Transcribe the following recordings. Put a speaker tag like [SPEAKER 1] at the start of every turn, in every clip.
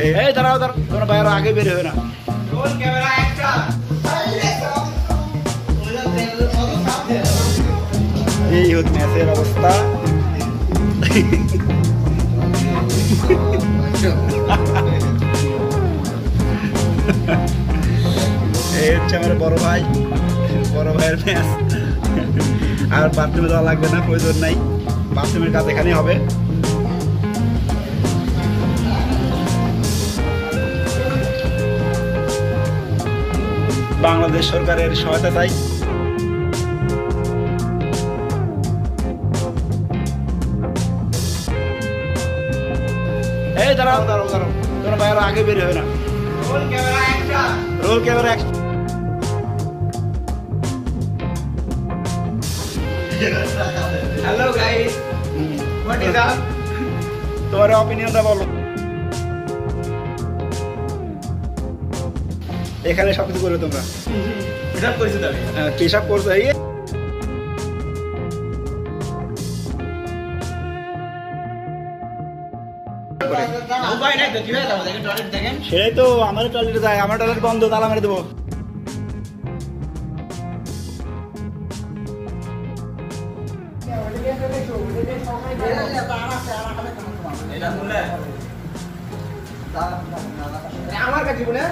[SPEAKER 1] এই দাঁড়াও দাঁড়াও, তোমরা বাইরে আগে বের হবে না। এই হচ্ছে ম্যাচের অবস্থা। এই হচ্ছে আমার বড় ভাইয়ের ম্যাচ। আর বাথরুমে যাওয়া লাগবে না, প্রয়োজন নাই, বাথরুমের কাজ এখানেই হবে। বাংলাদেশ সরকারের সহায়তায় এই দাঁড়াও দাঁড়াও দাঁড়াও, তোমরা বাইরে আগে বের হবে না। Roll camera action.
[SPEAKER 2] Hello guys, what is up?
[SPEAKER 1] তোমার অপিনিয়নটা বলো। এখানে সবকিছু করবে তোমরা?
[SPEAKER 2] হিসাব করেছো তবে?
[SPEAKER 1] কি সব করছো? এই
[SPEAKER 2] উপায় নাই তো, কিভাবে যাবো? দেখেন টয়লেট দেখেন।
[SPEAKER 1] সেটাই তো, আমার টয়লেটে যায়, আমার টয়লেট বন্ধ, তালা মেরে দেবো।
[SPEAKER 2] এটা শুনলে?
[SPEAKER 3] আমার কাছে বলে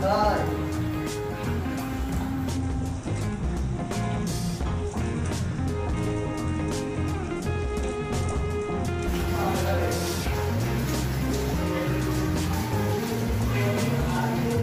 [SPEAKER 2] Bye.